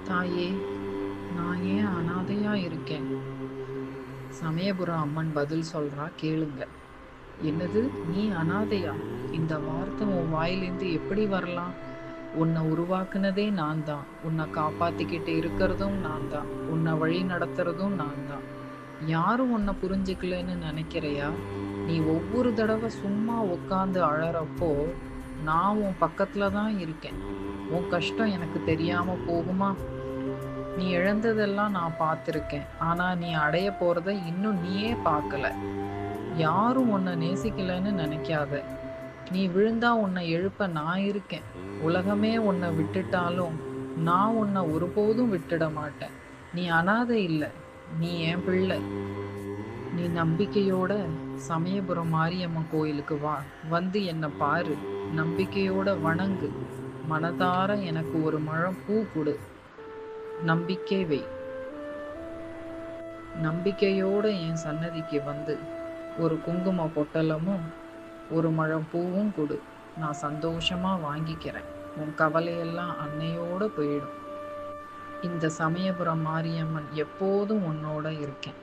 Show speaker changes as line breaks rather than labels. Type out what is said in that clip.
தாயே, நான் ஏன் அனாதையா இருக்கேன்? சமயபுரம் அம்மன் பதில் சொல்றா, கேளுங்க. என்னது, நீ அனாதையா? இந்த வார்த்தை உன் வாயிலேருந்து எப்படி வரலாம்? உன்னை உருவாக்குனதே நான் தான். உன்னை காப்பாத்திக்கிட்டு இருக்கிறதும் நான் தான். உன்னை வழி நடத்துறதும் நான் தான். யாரும் உன்னை புரிஞ்சுக்கலன்னு நினைக்கிறையா? நீ ஒவ்வொரு தடவை சும்மா உட்காந்து அழறப்போ நான் உன் பக்கத்துல தான் இருக்கேன். உன் கஷ்டம் எனக்கு தெரியாம போகுமா? நீ இழந்ததெல்லாம் நான் பார்த்துருக்கேன். ஆனா நீ அடைய போறத இன்னும் நீயே பார்க்கல. யாரும் உன்னை நேசிக்கலன்னு நினைக்காத. நீ விழுந்தா உன்னை எழுப்ப நான் இருக்கேன். உலகமே உன்னை விட்டுட்டாலும் நான் உன்னை ஒருபோதும் விட்டுட மாட்டேன். நீ அனாதை இல்லை, நீ என் பிள்ளை. நீ நம்பிக்கையோட சமயபுரம் மாரியம்மன் கோயிலுக்கு வா. வந்து என்னை பாரு. நம்பிக்கையோட வணங்கு. மனதார எனக்கு ஒரு முழம் பூ கொடு. நம்பிக்கை வை. நம்பிக்கையோட என் சன்னதிக்கு வந்து ஒரு குங்கும பொட்டலமும் ஒரு முழம் பூவும் கொடு. நான் சந்தோஷமா வாங்கிக்கிறேன். உன் கவலையெல்லாம் அன்னையோட போயிடும். இந்த சமயபுரம் மாரியம்மன் எப்போதும் உன்னோட இருக்கேன்.